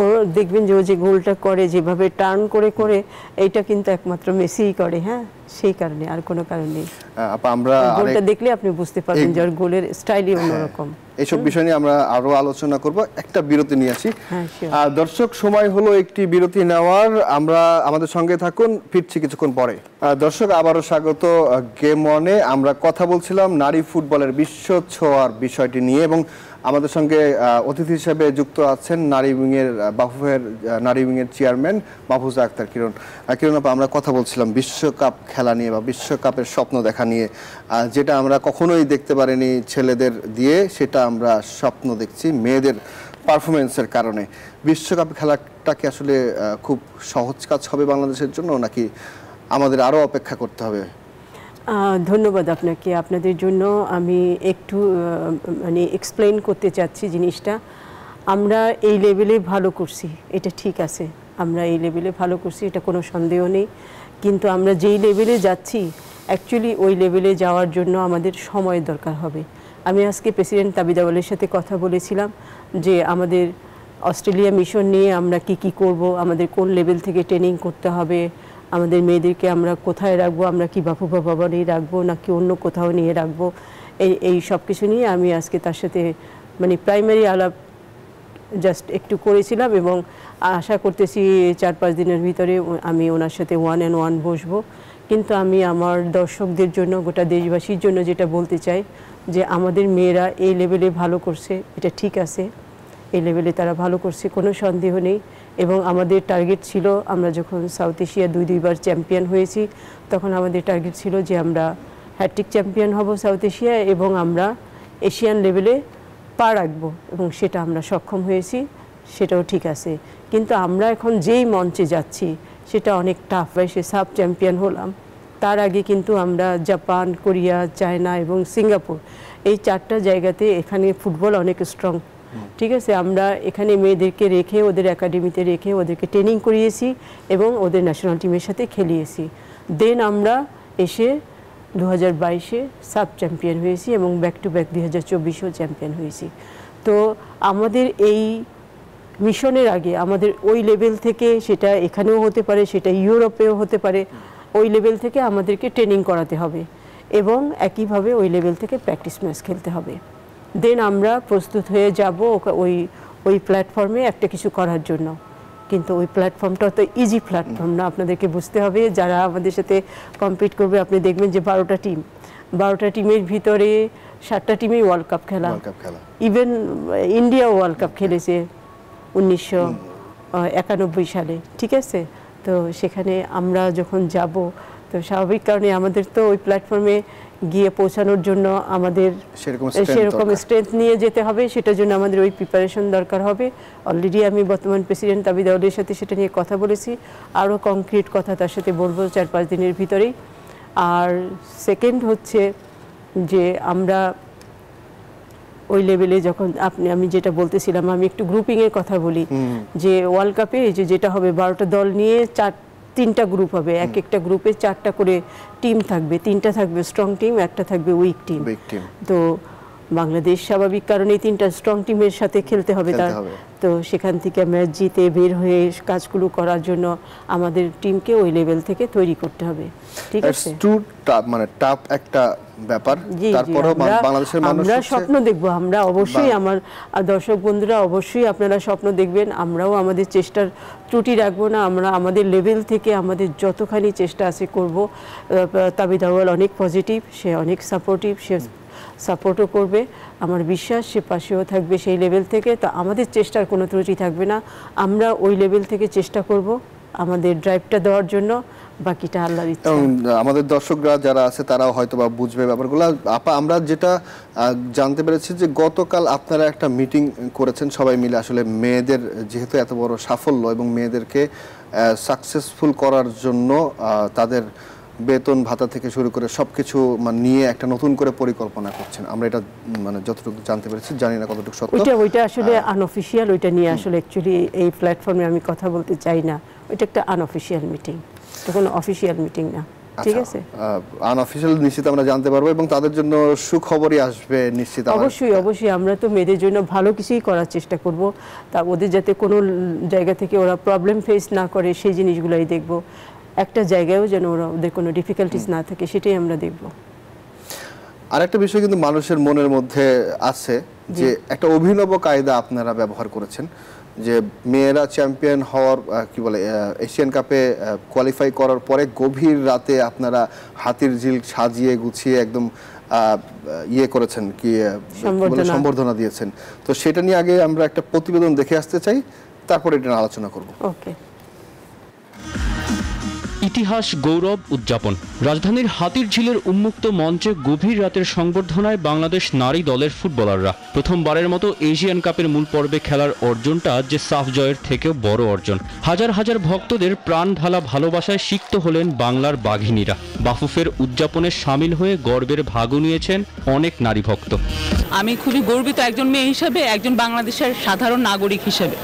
ও দেখবেন যে ও যে গোলটা করে, যেভাবে টার্ন করে করে, এইটা কিন্তু একমাত্র মেসিই করে। হ্যাঁ, সেই কারণে, আর কোনো কারণ নেই। আপা আমরা গোলটা দেখলে আপনি বুঝতে পারবেন যে ওর গোলের স্টাইলই অন্যরকম। এইসব বিষয় নিয়ে আমরা আরো আলোচনা করব, একটা বিরতি নিয়ে আসি। হ্যাঁ, sure। দর্শক, সময় হলো একটি বিরতি নেওয়ার, আমরা আমাদের সঙ্গে থাকুন, ফিরছি কিছুক্ষণ পরে। দর্শক, আবারও স্বাগত গেম অনে। আমরা কথা বলছিলাম নারী ফুটবলের বিশ্ব ছোঁয়ার বিষয়টি নিয়ে, এবং আমাদের সঙ্গে অতিথি হিসেবে যুক্ত আছেন নারী উইংয়ের বাফুফের নারী উইংয়ের চেয়ারম্যান মাহফুজা আক্তার কিরণ। কিরণ আপা, আমরা কথা বলছিলাম বিশ্বকাপ খেলা নিয়ে বা বিশ্বকাপের স্বপ্ন দেখা নিয়ে, যেটা আমরা কখনোই দেখতে পারিনি ছেলেদের দিয়ে, সেটা আমরা স্বপ্ন দেখছি মেয়েদের পারফরমেন্সের কারণে। বিশ্বকাপ খেলাটা কি আসলে খুব সহজ কাজ হবে বাংলাদেশের জন্য, নাকি আমাদের আরো অপেক্ষা করতে হবে? ধন্যবাদ আপনাকে। আপনাদের জন্য আমি একটু মানে এক্সপ্লেইন করতে চাচ্ছি জিনিসটা। আমরা এই লেভেলে ভালো করছি, এটা ঠিক আছে, আমরা এই লেভেলে ভালো করছি, এটা কোনো সন্দেহ নেই। কিন্তু আমরা যেই লেভেলে যাচ্ছি, অ্যাকচুয়ালি ওই লেভেলে যাওয়ার জন্য আমাদের সময়ের দরকার হবে। আমি আজকে প্রেসিডেন্ট তাবিদ আউয়ালের সাথে কথা বলেছিলাম যে আমাদের অস্ট্রেলিয়া মিশন নিয়ে আমরা কি করব, আমাদের কোন লেভেল থেকে ট্রেনিং করতে হবে, আমাদের মেয়েদেরকে আমরা কোথায় রাখবো, আমরা কি বাফুফা ভবনেই রাখবো নাকি অন্য কোথাও নিয়ে রাখবো, এই সব কিছু নিয়ে আমি আজকে তার সাথে মানে প্রাইমারি আলাপ জাস্ট একটু করেছিলাম, এবং আশা করতেছি 4-5 দিনের ভিতরে আমি ওনার সাথে 1-on-1 বসবো। কিন্তু আমি আমার দর্শকদের জন্য, গোটা দেশবাসীর জন্য যেটা বলতে চাই, যে আমাদের মেয়েরা এই লেভেলে ভালো করছে, এটা ঠিক আছে, এই লেভেলে তারা ভালো করছে, কোনো সন্দেহ নেই। এবং আমাদের টার্গেট ছিল, আমরা যখন সাউথ এশিয়া 2-2বার চ্যাম্পিয়ন হয়েছি, তখন আমাদের টার্গেট ছিল যে আমরা হ্যাট্রিক চ্যাম্পিয়ন হব সাউথ এশিয়া, এবং আমরা এশিয়ান লেভেলে পা রাখবো, এবং সেটা আমরা সক্ষম হয়েছি, সেটাও ঠিক আছে। কিন্তু আমরা এখন যেই মঞ্চে যাচ্ছি সেটা অনেক টাফ। সে সাব চ্যাম্পিয়ন হলাম, তার আগে কিন্তু আমরা জাপান, কোরিয়া, চায়না এবং সিঙ্গাপুর, এই 4টা জায়গাতে এখানে ফুটবল অনেক স্ট্রং। ঠিক আছে, আমরা এখানে মেয়েদেরকে রেখে, ওদের একাডেমিতে রেখে ওদেরকে ট্রেনিং করিয়েছি এবং ওদের ন্যাশনাল টিমের সাথে খেলিয়েছি। দেন আমরা এসে 2022-এ সাব চ্যাম্পিয়ন হয়েছি এবং ব্যাক টু ব্যাক 2024-এও চ্যাম্পিয়ন হয়েছি। তো আমাদের এই মিশনের আগে আমাদের ওই লেভেল থেকে, সেটা এখানেও হতে পারে, সেটা ইউরোপেও হতে পারে, ওই লেভেল থেকে আমাদেরকে ট্রেনিং করাতে হবে এবং একইভাবে ওই লেভেল থেকে প্র্যাকটিস ম্যাচ খেলতে হবে। দেন আমরা প্রস্তুত হয়ে যাব ওই প্ল্যাটফর্মে একটা কিছু করার জন্য। কিন্তু ওই প্ল্যাটফর্মটা তো ইজি প্ল্যাটফর্ম না, আপনাদেরকে বুঝতে হবে। যারা আমাদের সাথে কম্পিট করবে, আপনি দেখবেন যে 12টা টিমের ভিতরে 7টা টিমই ওয়ার্ল্ড কাপ খেলা। ইভেন ইন্ডিয়া ওয়ার্ল্ড কাপ খেলেছে 1991 সালে। ঠিক আছে, তো সেখানে আমরা যখন যাব, তো স্বাভাবিক কারণে আমাদের তো ওই প্ল্যাটফর্মে গিয়ে পৌঁছানোর জন্য আমাদের সেরকম স্ট্রেংথ নিয়ে যেতে হবে, সেটার জন্য আমাদের ওই প্রিপারেশন দরকার হবে। অলরেডি আমি বর্তমান প্রেসিডেন্ট তাবিদ আউয়ালের সাথে সেটা নিয়ে কথা বলেছি, আরও কংক্রিট কথা তার সাথে বলবো 4-5 দিনের ভিতরেই। আর সেকেন্ড হচ্ছে যে আমরা ওই লেভেলে যখন আমি যেটা বলতেছিলাম, আমি একটু গ্রুপিংয়ের কথা বলি, যে ওয়ার্ল্ড কাপে যেটা হবে 12টা দল নিয়ে 3টা গ্রুপ হবে, এক একটা গ্রুপে 4টা করে টিম থাকবে, 3টা থাকবে স্ট্রং টিম, একটা থাকবে উইক টিম। তো বাংলাদেশ স্বাভাবিক কারণে 3টা স্ট্রং টিমের সাথে খেলতে হবে তার, তো সেখান থেকে ম্যাচ জিতে বের হয়ে কাজগুলো করার জন্য আমাদের টিমকে ওই লেভেল থেকে তৈরি করতে হবে। ঠিক আছে, মানে টাফ একটা ব্যাপার। তারপরেও বাংলাদেশের মানুষ আমরা স্বপ্ন দেখব, আমরা অবশ্যই, আমার দর্শক বন্ধুরা অবশ্যই আপনারা স্বপ্ন দেখবেন, আমরাও আমাদের চেষ্টার ত্রুটি রাখবো না, আমরা আমাদের লেভেল থেকে আমাদের যতখানি চেষ্টা আছে করব। তাবিদ আউয়াল অনেক পজিটিভ, সে অনেক সাপোর্টিভ, সে সাপোর্টও করবে, আমার বিশ্বাস সে পাশেও থাকবে সেই লেভেল থেকে। তো আমাদের চেষ্টার কোনো ত্রুটি থাকবে না, আমরা ওই লেভেল থেকে চেষ্টা করব আমাদের ড্রাইভটা দেওয়ার জন্য, বাকিটা আল্লাহর ইচ্ছা। আমাদের দর্শকরা যারা আছে তারাও হয়তো বা বুঝবে ব্যাপারগুলো। আপা, আমরা যেটা জানতে পেরেছি যে গতকাল আপনারা একটা মিটিং করেছেন সবাই মিলে, আসলে মেয়েদের যেহেতু এত বড় সাফল্য এবং মেয়েদেরকে সাকসেসফুল করার জন্য তাদের বেতন ভাতা থেকে শুরু করে সবকিছু নিয়ে একটা নতুন করে পরিকল্পনা করছেন, আমরা এটা মানে যতটুকু জানতে পেরেছি, জানি না কতটুকু সত্য। ওইটা আসলে আনঅফিশিয়াল, ওইটা নিয়ে আসলে অ্যাকচুয়ালি এই প্ল্যাটফর্মে আমি কথা বলতে চাই না, ওইটা একটা আনঅফিশিয়াল মিটিং, তো কোনো অফিশিয়াল মিটিং না। ঠিক আছে, আনঅফিশিয়াল নিশ্চিত আমরা জানতে পারবো এবং তাদের জন্য সুখবরই আসবে নিশ্চিত। অবশ্যই অবশ্যই আমরা তো মেয়েদের জন্য ভালো কিছুই করার চেষ্টা করব, তা ওদের যাতে কোনো জায়গা থেকে ওরা প্রবলেম ফেস না করে সেই জিনিসগুলোই দেখব, একটা জায়গায়ও যেন ওদের কোনো ডিফিকাল্টিস না থাকে সেটাই আমরা দেখব। আরেকটা বিষয় কিন্তু মানুষের মনের মধ্যে আছে যে একটা অভিনব কায়দা আপনারা ব্যবহার করেছেন, যে মেয়েরা চ্যাম্পিয়ন হওয়ার কি বলে এশিয়ান কাপে কোয়ালিফাই করার পরে গভীর রাতে আপনারা হাতির ঝিল সাজিয়ে গুছিয়ে একদম ইয়ে করেছেন, কি সম্বর্ধনা দিয়েছেন। তো সেটা নিয়ে আগে আমরা একটা প্রতিবেদন দেখে আসতে চাই, তারপরে এটা আলোচনা করব। ওকে। ইতিহাস গৌরব উদযাপন। রাজধানীর হাতির ঝিলের উন্মুক্ত মঞ্চে গভীর রাতের সংবর্ধনায় বাংলাদেশ নারী দলের ফুটবলাররা প্রথমবারের মতো এশিয়ান কাপের মূল পর্বে খেলার অর্জনটা যে সাফ জয়ের থেকেও বড় অর্জন। হাজার হাজার ভক্তদের প্রাণ ঢালা ভালোবাসায় সিক্ত হলেন বাংলার বাঘিনীরা। বাফুফের উদযাপনে সামিল হয়ে গর্বের ভাগও নিয়েছেন অনেক নারী ভক্ত। আমি খুবই গর্বিত একজন মেয়ে হিসেবে, একজন বাংলাদেশের সাধারণ নাগরিক হিসেবে।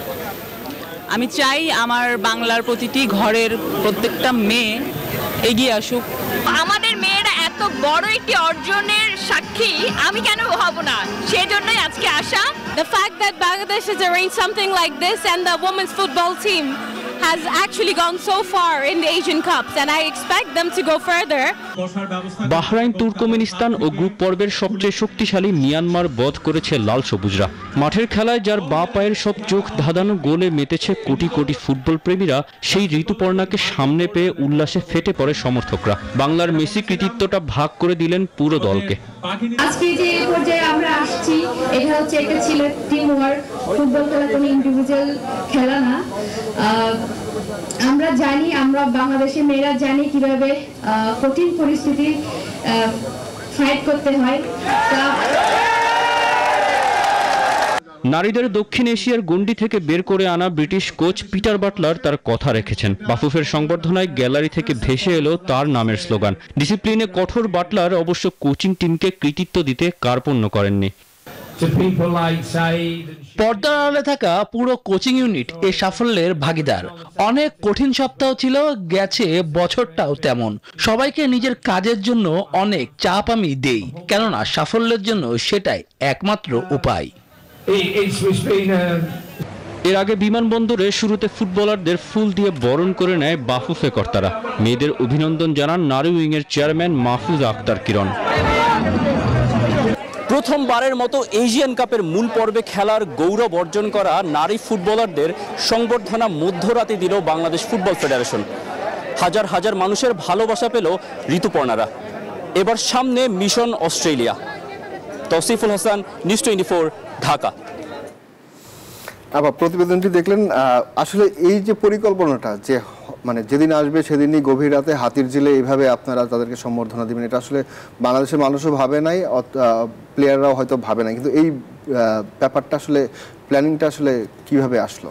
আমি চাই আমার বাংলার প্রতিটি ঘরের প্রত্যেকটা মেয়ে এগিয়ে আসুক। আমাদের মেয়েরা এত বড় একটি অর্জনের সাক্ষী, আমি কেন হব না, সেজন্যই আজকে আসা। The fact that Bangladesh has arranged something like this and the women's football team has actually gone so far in the Asian Cups and I expect them to go further. Bahrain, Turkmenistan ও গ্রুপ পর্বের সবচেয়ে শক্তিশালী মিয়ানমার বধ করেছে লাল সবুজরা। মাঠের খেলায় যার বাঁ পায়ের সব চোখ ধাঁধানো গোলে মেতেছে কোটি কোটি ফুটবল প্রেমীরা, সেই ঋতুপর্ণাকে সামনে পেয়ে উল্লাসে ফেটে পড়ে সমর্থকরা। বাংলার মেসি কৃতিত্বটা ভাগ করে দিলেন পুরো দলকে। আজকে যে পর্যায়ে আমরা আসছি, এটা হচ্ছে একটা ছিল টিম ওয়ার্ক। ফুটবল খেলা কোনো ইন্ডিভিজুয়াল খেলা না। আমরা জানি, আমরা বাংলাদেশের মেয়েরা জানি কিভাবে কঠিন পরিস্থিতি ফাইট করতে হয়। নারীদের দক্ষিণ এশিয়ার গণ্ডি থেকে বের করে আনা ব্রিটিশ কোচ পিটার বাটলার তার কথা রেখেছেন। বাফুফের সংবর্ধনায় গ্যালারি থেকে ভেসে এলো তার নামের স্লোগান। ডিসিপ্লিনে কঠোর বাটলার অবশ্য কোচিং টিমকে কৃতিত্ব দিতে কার্পণ্য করেননি। পর্দার আড়ালে থাকা পুরো কোচিং ইউনিট এই সাফল্যের ভাগীদার। অনেক কঠিন সপ্তাহ ছিল, গেছে বছরটাও তেমন। সবাইকে নিজের কাজের জন্য অনেক চাপ আমি দেই, কেননা সাফল্যের জন্য সেটাই একমাত্র উপায়। এর আগে বিমানবন্দরে শুরুতে ফুটবলারদের ফুল দিয়ে বরণ করে নেয় বাফুফে কর্তারা। মেয়েদের অভিনন্দন জানান নারী উইংয়ের চেয়ারম্যান মাহফুজ আক্তার কিরণ। প্রথমবারের মতো এশিয়ান কাপের মূল পর্বে খেলার গৌরব অর্জন করা নারী ফুটবলারদের সংবর্ধনা মধ্যরাতে দিল বাংলাদেশ ফুটবল ফেডারেশন। হাজার হাজার মানুষের ভালোবাসা পেল ঋতুপর্ণারা। এবার সামনে mission Australia. Tousiful Hasan, News 24, Dhaka. আবার প্রতিবেদনটি দেখলেন, আসলে এই যে পরিকল্পনাটা, যে মানে যেদিন আসবে সেদিনই গভীর রাতে হাতির ঝিলে এইভাবে আপনারা তাদেরকে সম্বর্ধনা দিবেন, এটা আসলে বাংলাদেশের মানুষও ভাবে নাই, প্লেয়াররাও হয়তো ভাবে নাই। কিন্তু এই ব্যাপারটা আসলে প্ল্যানিংটা আসলে কিভাবে আসলো?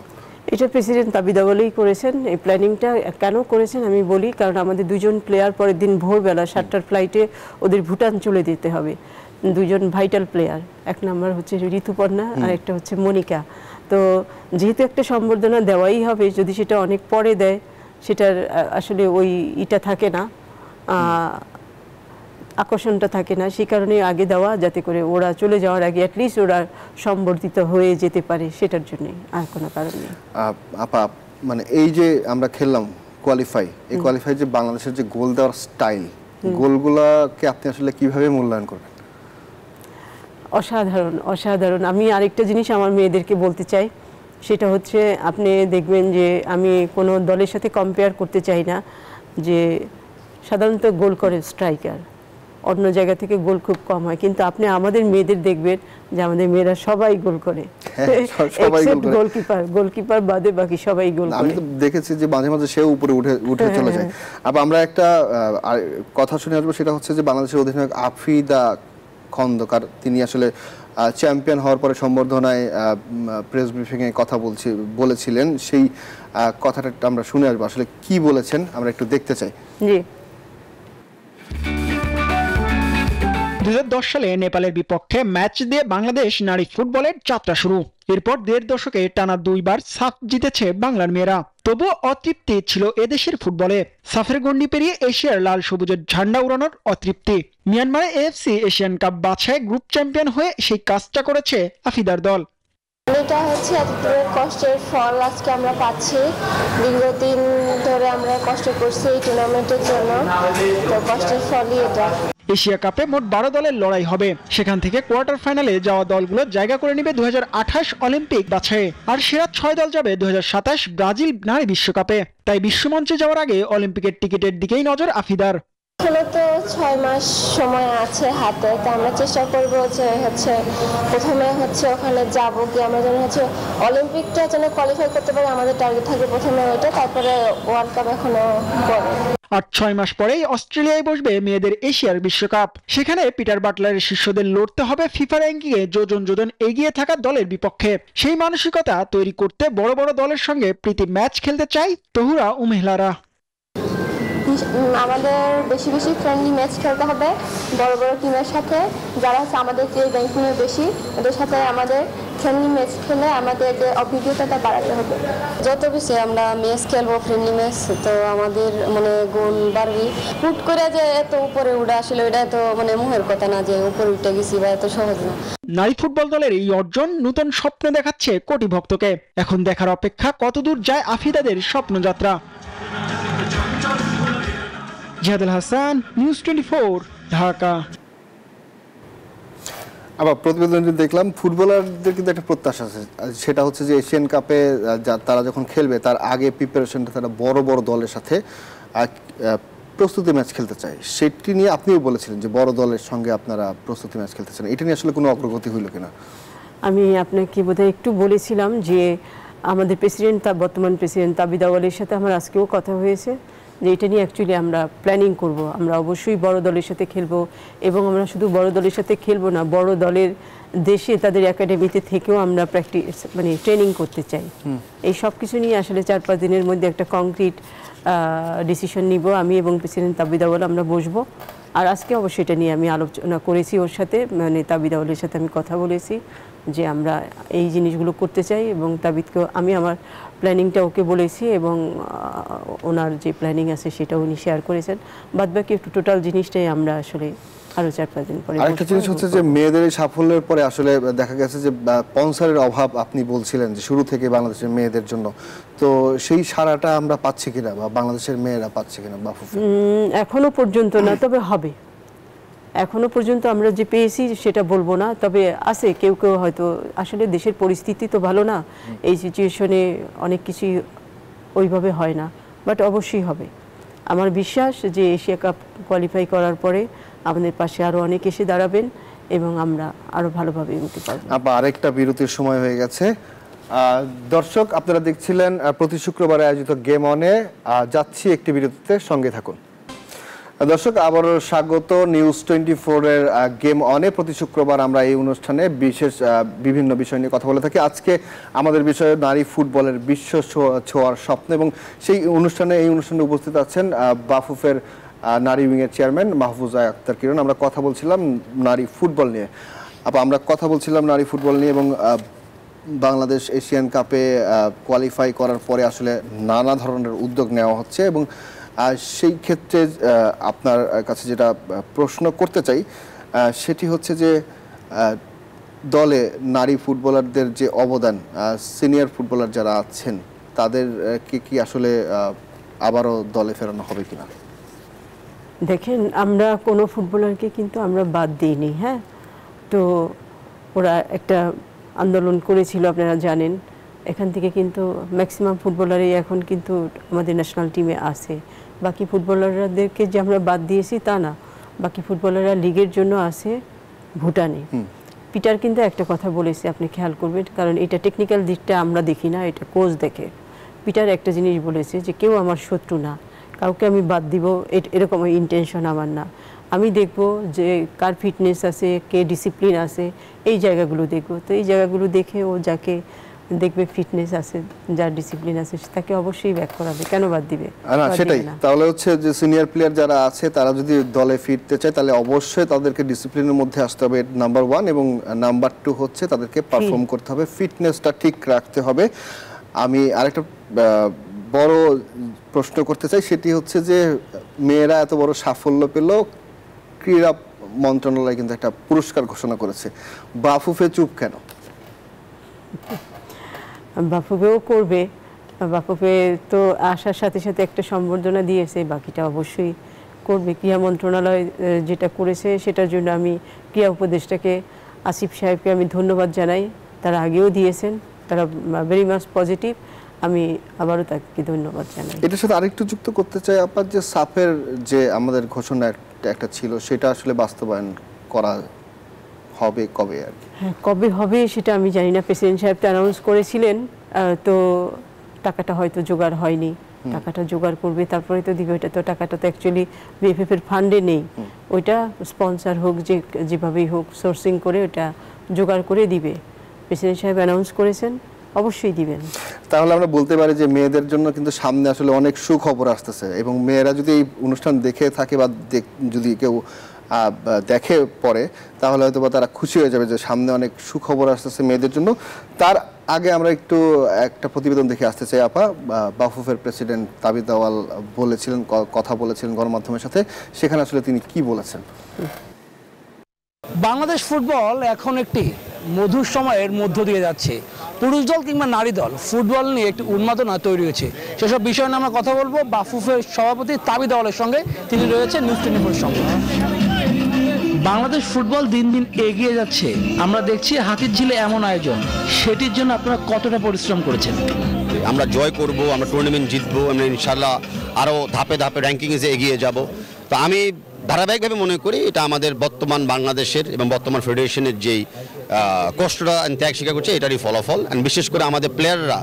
এটা প্রেসিডেন্ট তাবিদা বলেই করেছেন। এই প্ল্যানিংটা কেন করেছেন আমি বলি, কারণ আমাদের দুজন প্লেয়ার পরের দিন ভোরবেলা 7টার ফ্লাইটে ওদের ভুটান চলে যেতে হবে। দুজন ভাইটাল প্লেয়ার, এক নাম্বার হচ্ছে ঋতুপর্ণা আর একটা হচ্ছে মনিকা। তো যেহেতু একটা সম্বর্ধনা দেওয়াই হবে, যদি সেটা অনেক পরে দেয় সেটার আসলে ওই ইটা থাকে না, আকর্ষণটা থাকে না। সেই কারণে আগে দেওয়া, যাতে করে ওরা চলে যাওয়ার আগে অ্যাটলিস্ট ওরা সম্বর্ধিত হয়ে যেতে পারে, সেটার জন্যই, আর কোনো কারণ নেই। আপা, মানে এই যে আমরা খেললাম কোয়ালিফাই, এই কোয়ালিফাই যে বাংলাদেশের যে গোল দেওয়ার স্টাইল, গোলগুলাকে আপনি আসলে কিভাবে মূল্যায়ন করবেন? অসাধারণ, অসাধারণ। আমি আরেকটা জিনিস আমার মেয়েদেরকে বলতে চাই, সেটা হচ্ছে আপনি দেখবেন যে আমি কোনো দলের সাথে কম্পেয়ার করতে চাই না, যে সাধারণত গোল করে স্ট্রাইকার, অন্য জায়গা থেকে গোল খুব কম হয়, কিন্তু আপনি আমাদের মেয়েদের দেখবেন যে আমাদের মেয়েরা সবাই গোল করে, গোলকিপার বাদে বাকি সবাই গোল করে। আমি তো দেখেছি যে মাঝে মাঝে সেও উপরে উঠে চলে যায়। আবার আমরা একটা কথা শুনে আসবো, সেটা হচ্ছে যে বাংলাদেশের অধিনায়ক আফিদা খন্দকার, তিনি আসলে চ্যাম্পিয়ন হওয়ার পরে সম্বর্ধনায় প্রেস ব্রিফিংয়ে কথা বলেছিলেন। সেই কথাটা আমরা শুনে আসবো, আসলে কি বলেছেন আমরা একটু দেখতে চাই। জি। 2010 সালে নেপালের বিপক্ষে ম্যাচ দিয়ে বাংলাদেশ নারী ফুটবলের যাত্রা শুরু। এরপর 1.5 দশকে টানা 2 বার সাফ জিতেছে বাংলার মেয়েরা। তবুও অতৃপ্তি ছিল এদেশের ফুটবলে। সাফের গণ্ডি পেরিয়ে এশিয়ার লাল সবুজের ঝান্ডা উড়ানোর অতৃপ্তি। মিয়ানমারে এএফসি এশিয়ান কাপ বাছাই গ্রুপ চ্যাম্পিয়ন হয়ে সেই কাজটা করেছে আফিদার দল। এটা হচ্ছে এতদূরের কষ্টের ফল আজকে আমরা পাচ্ছি। দীর্ঘদিন ধরে আমরা কষ্ট করছি এই টুর্নামেন্টের জন্য, তো কষ্টের ফলই এটা। এশিয়া কাপে মোট 12 দলের লড়াই হবে। সেখান থেকে কোয়ার্টার ফাইনালে যাওয়া দলগুলো জায়গা করে নেবে 2028 অলিম্পিক বাছাইয়ে, আর সেরা 6 দল যাবে 2027 ব্রাজিল নারী বিশ্বকাপে। তাই বিশ্বমঞ্চে যাওয়ার আগে অলিম্পিকের টিকিটের দিকেই নজর আফিদার। এখনো তো 6 মাস সময় আছে হাতে, তো আমরা চেষ্টা করব যে প্রথমে ওখানে যাব কি আমরা যেন অলিম্পিকটা যেন কোয়ালিফাই করতে পারি। আমাদের টার্গেট থাকে প্রথমে ওইটা, তারপরে ওয়ার্ল্ড কাপ এখনো পরে। আর 6 মাস পরেই অস্ট্রেলিয়ায় বসবে মেয়েদের এশিয়ার বিশ্বকাপ। সেখানে পিটার বাটলারের শিষ্যদের লড়তে হবে ফিফা র্যাঙ্কিংয়ে যোজন এগিয়ে থাকা দলের বিপক্ষে। সেই মানসিকতা তৈরি করতে বড় বড় দলের সঙ্গে প্রীতি ম্যাচ খেলতে চাই তহুরা ও মেহলারা। আমাদের বেশি বেশি ফ্রেন্ডলি ম্যাচ খেলতে হবে বড় বড় টিমের সাথে, যারা আমাদের যে র্যাঙ্কিংয়ে বেশি, ওদের সাথে আমাদের ফ্রেন্ডলি ম্যাচ খেলে আমাদের যে অভিজ্ঞতাটা বাড়াতে হবে। যত বেশি আমরা ম্যাচ খেলবো ফ্রেন্ডলি ম্যাচ, তো আমাদের গোল বাড়বে। হুট করে যে এত উপরে উঠে আসলে ওইটা তো মুহের কথা না যে উপরে উঠে গেছি, বা এত সহজ না। নারী ফুটবল দলের এই অর্জন নতুন স্বপ্ন দেখাচ্ছে কোটি ভক্তকে। এখন দেখার অপেক্ষা কতদূর যায় আফিদাদের স্বপ্নযাত্রা। জিহাদুল হাসান, নিউজ 24, ঢাকা। আবার প্রতিবেদনটি দেখলাম, ফুটবলারদের কিন্তু একটা প্রত্যাশা আছে, সেটা হচ্ছে যে এশিয়ান কাপে তারা যখন খেলবে তার আগে প্রিপারেশনটা তারা বড় বড় দলের সাথে প্রস্তুতি ম্যাচ খেলতে চায়। সেটি নিয়ে আপনিও বলেছিলেন যে বড় দলের সঙ্গে আপনারা প্রস্তুতি ম্যাচ খেলতে চান। এটা নিয়ে আসলে কোনো অগ্রগতি হইল কিনা? আমি আপনাকে বোধহয় একটু বলেছিলাম যে আমাদের বর্তমান প্রেসিডেন্ট তাবিদ আওয়ালের সাথে আমার আজকেও কথা হয়েছে যে এটা নিয়ে অ্যাকচুয়ালি আমরা প্ল্যানিং করব। আমরা অবশ্যই বড় দলের সাথে খেলবো, এবং আমরা শুধু বড় দলের সাথে খেলবো না, বড় দলের দেশে তাদের একাডেমিতে থেকেও আমরা প্র্যাকটিস ট্রেনিং করতে চাই। এই সব কিছু নিয়ে আসলে 4-5 দিনের মধ্যে একটা কংক্রিট ডিসিশন নিব আমি এবং প্রেসিডেন্ট তাবিদ আওয়াল। আমরা বসবো, আর আজকে অবশ্যই এটা নিয়ে আমি আলোচনা করেছি ওর সাথে, তাবিদ আওয়ালের সাথে আমি কথা বলেছি যে আমরা এই জিনিসগুলো করতে চাই, এবং তাবিদকে আমি আমার প্ল্যানিংটা ওকে বলেছি, এবং ওনার যে প্ল্যানিং আছে সেটা উনি শেয়ার করেছেন। বাদবাকি একটু টোটাল জিনিসটাই আমরা আসলে আরো 4-5 দিন পরে। আরেকটা জিনিস হচ্ছে যে মেয়েদের এই সাফল্যের পরে আসলে দেখা গেছে যে স্পন্সরের অভাব, আপনি বলছিলেন যে শুরু থেকে বাংলাদেশের মেয়েদের জন্য, তো সেই সারাটা আমরা পাচ্ছি কিনা বা বাংলাদেশের মেয়েরা পাচ্ছে কিনা? এখনো পর্যন্ত না, তবে হবে। এখনো পর্যন্ত আমরা যে পেয়েছি সেটা বলবো না, তবে আছে কেউ কেউ হয়তো, আসলে দেশের পরিস্থিতি তো ভালো না, এই সিচুয়েশনে অনেক কিছুই ওইভাবে হয় না, বাট অবশ্যই হবে। আমার বিশ্বাস যে এশিয়া কাপ কোয়ালিফাই করার পরে আমাদের পাশে আরো অনেক এসে দাঁড়াবেন এবং আমরা আরো ভালোভাবে এগোতে পারবো। আরেকটা বিরতির সময় হয়ে গেছে। দর্শক, আপনারা দেখছিলেন প্রতি শুক্রবারে আয়োজিত গেম অনে। যাচ্ছি একটি বিরতিতে, সঙ্গে থাকুন। দর্শক, আবারও স্বাগত নিউজ 24 এর গেম অনে। প্রতি শুক্রবার আমরা এই অনুষ্ঠানে বিভিন্ন বিষয় নিয়ে কথা বলে থাকি। আজকে আমাদের বিষয় নারী ফুটবলের বিশ্ব ছোঁয়ার স্বপ্ন, এবং এই অনুষ্ঠানে উপস্থিত আছেন বাফুফের নারী উইংয়ের চেয়ারম্যান মাহফুজা আক্তার কিরণ। আমরা কথা বলছিলাম নারী ফুটবল নিয়ে। এবং বাংলাদেশ এশিয়ান কাপে কোয়ালিফাই করার পরে আসলে নানা ধরনের উদ্যোগ নেওয়া হচ্ছে, এবং সেই ক্ষেত্রে আপনার কাছে যেটা প্রশ্ন করতে চাই সেটি হচ্ছে যে দলে নারী ফুটবলারদের যে অবদান, সিনিয়র ফুটবলার যারা আছেন তাদেরকে কি আসলে আবারও দলে ফেরানো হবে কিনা? দেখেন, আমরা কোনো ফুটবলারকে কিন্তু আমরা বাদ দিইনি। হ্যাঁ, তো ওরা একটা আন্দোলন করেছিল, আপনারা জানেন। এখান থেকে কিন্তু ম্যাক্সিমাম ফুটবলারই এখন কিন্তু আমাদের ন্যাশনাল টিমে আছে। বাকি ফুটবলারদেরকে যে আমরা বাদ দিয়েছি তা না, বাকি ফুটবলাররা লিগের জন্য আছে ভুটানে। পিটার কিন্তু একটা কথা বলেছে, আপনি খেয়াল করবেন, কারণ এটা টেকনিক্যাল দিকটা আমরা দেখি না, এটা কোচ দেখে। পিটার একটা জিনিস বলেছে যে কেউ আমার শত্রু না, কাউকে আমি বাদ দিব এরকম ইন্টেনশন আমার না। আমি দেখব যে কার ফিটনেস আছে, কে ডিসিপ্লিন আছে, এই জায়গাগুলো দেখব। তো এই জায়গাগুলো দেখে ও যাকে দেখবে ফিটনেস আছে, যার ডিসিপ্লিন আছে তাকে অবশ্যই ব্যাক করাবে, কেন বাদ দিবে? না সেটাই, তাহলে হচ্ছে যে সিনিয়র প্লেয়ার যারা আছে তারা যদি দলে ফিরতে চায় তাহলে অবশ্যই তাদেরকে ডিসিপ্লিনের মধ্যে আসতে হবে, নাম্বার 1, এবং নাম্বার 2 হচ্ছে তাদেরকে পারফর্ম করতে হবে, ফিটনেসটা ঠিক রাখতে হবে। আমি আরেকটা বড় প্রশ্ন করতে চাই, সেটি হচ্ছে যে মেয়েরা এত বড় সাফল্য পেল, ক্রীড়া মন্ত্রণালয় কিন্তু একটা পুরস্কার ঘোষণা করেছে, বাফুফে চুপ কেন? বাফুফেও করবে, বাফুফে তো আসার সাথে সাথে একটা সম্বর্ধনা দিয়েছে, বাকিটা অবশ্যই করবে। ক্রীড়া মন্ত্রণালয় যেটা করেছে সেটার জন্য আমি ক্রীড়া উপদেষ্টাকে আসিফ সাহেবকে আমি ধন্যবাদ জানাই, তারা আগেও দিয়েছেন, তারা ভেরি মাচ পজিটিভ, আমি আবারও তাকে ধন্যবাদ জানাই। এটার সাথে আরেকটু যুক্ত করতে চাই আপনার, যে সাফের যে আমাদের ঘোষণা একটা ছিল সেটা আসলে বাস্তবায়ন করা হবে কবে আর কি? হ্যাঁ, কবে হবে সেটা আমি জানি না, প্রেসিডেন্ট সাহেব তো অ্যানাউন্স করেছিলেন, তো টাকাটা হয়তো জোগাড় হয়নি, টাকাটা জোগাড় করবে তারপরে তো দিবে। ওইটা তো টাকাটা তো অ্যাকচুয়ালি বিএফএফ এর ফান্ডে নেই, ওইটা স্পন্সর হোক যেভাবেই হোক সোর্সিং করে ওটা জোগাড় করে দিবে। প্রেসিডেন্ট সাহেব অ্যানাউন্স করেছেন, অবশ্যই দিবেন। তাহলে আমরা বলতে পারি যে মেয়েদের জন্য কিন্তু সামনে আসলে অনেক সুখবর আসতেছে, এবং মেয়েরা যদি এই অনুষ্ঠান দেখে থাকে বা যদি কেউ দেখে পরে তাহলে হয়তো বা তারা খুশি হয়ে যাবে যে সামনে অনেক সুখবর আসতেছে মেয়েদের জন্য। তার আগে আমরা একটু একটা প্রতিবেদন দেখে আসতে চাই আপা। বাফুফের প্রেসিডেন্ট তাবিদ আওয়াল বলেছিলেন, কথা বলেছিলেন গণমাধ্যমের সাথে, সেখানে আসলে তিনি কি বলেছেন? বাংলাদেশ ফুটবল এখন একটি মধুর সময়ের মধ্য দিয়ে যাচ্ছে। পুরুষ দল কিংবা নারী দল ফুটবল নিয়ে একটি উন্মাদনা তৈরি হয়েছে। সেসব বিষয় নিয়ে আমরা কথা বলবো বাফুফের সভাপতি তাবিদ আওয়ালের সঙ্গে, তিনি রয়েছেন নিউজ 24 সঙ্গে। বাংলাদেশ ফুটবল দিন দিন এগিয়ে যাচ্ছে, আমরা দেখছি হাতিরঝিলে এমন আয়োজন, সেটির জন্য আপনারা কতটা পরিশ্রম করেছেন? আমরা জয় করব, আমরা টুর্নামেন্ট জিতবো, আমরা ইনশাল্লাহ আরও ধাপে ধাপে র্যাঙ্কিংয়ে এগিয়ে যাব। তো আমি ধারাবাহিকভাবে মনে করি এটা আমাদের বর্তমান বাংলাদেশের এবং বর্তমান ফেডারেশনের যেই কষ্টটা ত্যাগ স্বীকার করছে এটারই ফলাফল। অ্যান্ড বিশেষ করে আমাদের প্লেয়াররা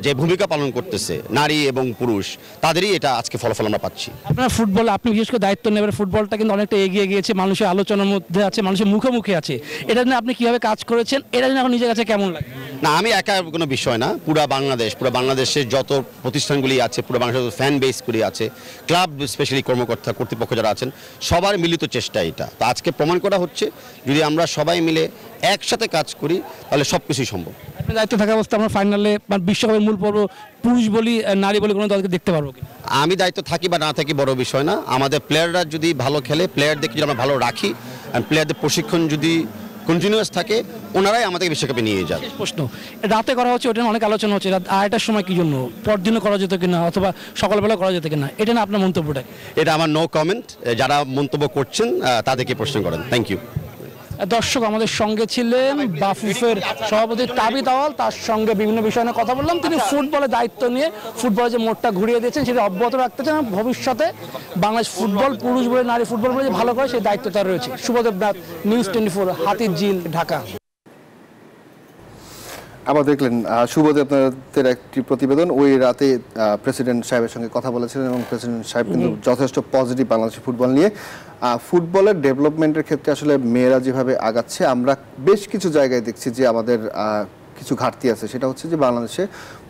যে ভূমিকা পালন করতেছে, নারী এবং পুরুষ, তাদেরই এটা আজকে ফলাফল আমরা পাচ্ছি। আপনার ফুটবল, আপনি বিশেষ করে দায়িত্ব নেবেন, ফুটবলটা কিন্তু অনেকটা এগিয়ে গিয়েছে, মানুষের আলোচনার মধ্যে আছে, মানুষের মুখে মুখে আছে। এটা নিয়ে আপনি কিভাবে কাজ করেছেন, এটা নিয়ে এখন নিজের কাছে কেমন লাগে? না, আমি একা কোনো বিষয় না, পুরো বাংলাদেশের যত প্রতিষ্ঠানগুলি আছে, পুরো বাংলাদেশের ফ্যান বেসগুলি আছে, ক্লাব স্পেশালি কর্মকর্তা কর্তৃপক্ষ যারা আছেন, সবার মিলিত চেষ্টা এটা। তো আজকে প্রমাণ করা হচ্ছে যদি আমরা সবাই মিলে একসাথে কাজ করি তাহলে সব কিছুই সম্ভব। আপনি দায়িত্ব থাকা অবস্থা আমরা ফাইনালে বিশ্বকাপের মূল পর্ব পুরুষ বলি নারী বলি কোনো দলকে দেখতে পারবো? আমি দায়িত্ব থাকি বা না থাকি বড় বিষয় না, আমাদের প্লেয়াররা যদি ভালো খেলে, প্লেয়ারদেরকে যদি আমরা ভালো রাখি, আর প্লেয়ারদের প্রশিক্ষণ যদি কন্টিনিউয়াস থাকে, ওনারাই আমাদেরকে বিশ্বকাপে নিয়ে যাবে। প্রশ্ন রাতে করা হচ্ছে, ওটা অনেক আলোচনা হচ্ছে, রাত 8টার সময় কি জন্য, পরদিনও করা যেত কিনা অথবা সকালবেলা করা যেত কিনা, এটা না আপনার মন্তব্যটা? এটা আমার নো কমেন্ট, যারা মন্তব্য করছেন তাদেরকে প্রশ্ন করেন। Thank you. দর্শক, আমাদের সঙ্গে ছিলেন বাফুফের সভাপতি তাবিদ আওয়াল, তার সঙ্গে বিভিন্ন বিষয় নিয়ে কথা বললাম। তিনি ফুটবলের দায়িত্ব নিয়ে ফুটবলের যে মোড়টা ঘুরিয়ে দিয়েছেন সেটা অব্যাহত রাখতে চান, ভবিষ্যতে বাংলাদেশ ফুটবল পুরুষ বলে নারী ফুটবল বলে যে ভালো করে সেই দায়িত্ব তার রয়েছে। শুভদেব নাথ, নিউজ 24, হাতিরঝিল, ঢাকা। আবার দেখলেন শুভদেব আপনাদের একটি প্রতিবেদন। ওই রাতে প্রেসিডেন্ট সাহেবের সঙ্গে কথা বলেছিলেন এবং প্রেসিডেন্ট সাহেব কিন্তু যথেষ্ট পজিটিভ বাংলাদেশের ফুটবল নিয়ে। ফুটবলের ডেভেলপমেন্টের ক্ষেত্রে আসলে মেয়েরা যেভাবে আগাচ্ছে, আমরা বেশ কিছু জায়গায় দেখছি যে আমাদের কিছু ঘাটতি আছে। সেটা হচ্ছে যে বাংলাদেশে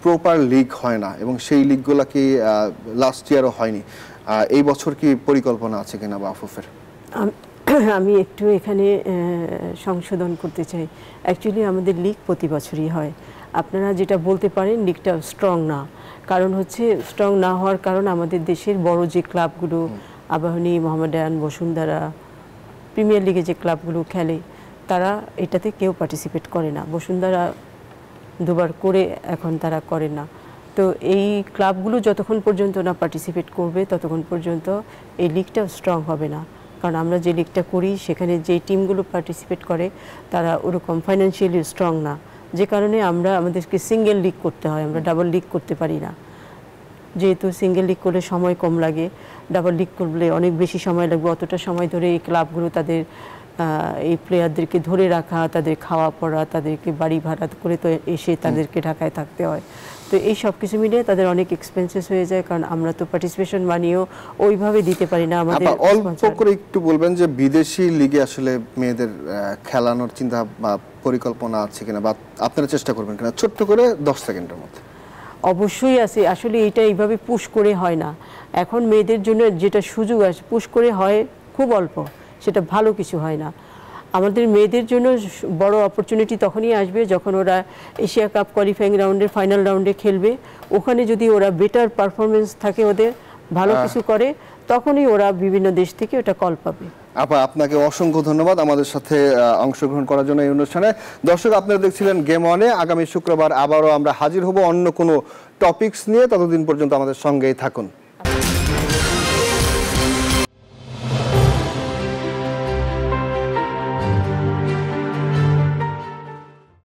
প্রপার লিগ হয় না, এবং সেই লিগগুলো কি লাস্ট ইয়ারও হয়নি। এই বছর কি পরিকল্পনা আছে কিনা বাফুফের? আমি একটু এখানে সংশোধন করতে চাই। অ্যাকচুয়ালি আমাদের লিগ প্রতি বছরই হয়। আপনারা যেটা বলতে পারেন লিগটা স্ট্রং না, কারণ হচ্ছে স্ট্রং না হওয়ার কারণ আমাদের দেশের বড় যে ক্লাবগুলো, আবাহনী, মোহামেডান, বসুন্ধরা, প্রিমিয়ার লিগে যে ক্লাবগুলো খেলে, তারা এটাতে কেউ পার্টিসিপেট করে না। বসুন্ধরা দুবার করে, এখন তারা করে না। তো এই ক্লাবগুলো যতক্ষণ পর্যন্ত না পার্টিসিপেট করবে ততক্ষণ পর্যন্ত এই লিগটা স্ট্রং হবে না। কারণ আমরা যে লিগটা করি সেখানে যে টিমগুলো পার্টিসিপেট করে তারা ওরকম ফাইন্যান্সিয়ালি স্ট্রং না, যে কারণে আমাদেরকে সিঙ্গেল লিগ করতে হয়, আমরা ডাবল লিগ করতে পারি না। যেহেতু সিঙ্গেল লিগ করলে সময় কম লাগে, ডাবল লিগ করলে অনেক বেশি সময় লাগবে। অতটা সময় ধরে এই ক্লাবগুলো তাদের এই প্লেয়ারদেরকে ধরে রাখা, তাদের খাওয়া পড়া, তাদেরকে বাড়ি ভাড়া করে তো এসে তাদেরকে ঢাকায় থাকতে হয়। তো তো এই সব কিছু মিলিয়ে তাদের অনেক এক্সপেন্সেস হয়ে যায়, কারণ আমরা তো পার্টিসিপেশন মানিও ওইভাবে দিতে পারি না। আমাদের অল্প করে একটু বলবেন যে বিদেশি লিগে আসলে মেয়েদের খেলানোর চিন্তা বা পরিকল্পনা আছে কিনা, বা আপনারা চেষ্টা করবেন কিনা, ছোট্ট করে 10 সেকেন্ডের মধ্যে। অবশ্যই আছে, আসলে এটা এইভাবে পুশ করে হয় না। এখন মেয়েদের জন্য যেটা সুযোগ আছে পুশ করে হয় খুব অল্প, সেটা ভালো কিছু হয় না। আমাদের মেয়েদের জন্য বড় অপরচুনিটি তখনই আসবে যখন ওরা এশিয়া কাপ কোয়ালিফাইং রাউন্ডের ফাইনাল রাউন্ডে খেলবে। ওখানে যদি ওরা বেটার পারফরমেন্স থাকে, ওদের ভালো কিছু করে, তখনই ওরা বিভিন্ন দেশ থেকে ওটা কল পাবে। আপা, আপনাকে অসংখ্য ধন্যবাদ আমাদের সাথে অংশগ্রহণ করার জন্য এই অনুষ্ঠানে। দর্শক, আপনারা দেখছিলেন গেম অনে। আগামী শুক্রবার আবারও আমরা হাজির হব অন্য কোনো টপিকস নিয়ে। ততদিন পর্যন্ত আমাদের সঙ্গেই থাকুন।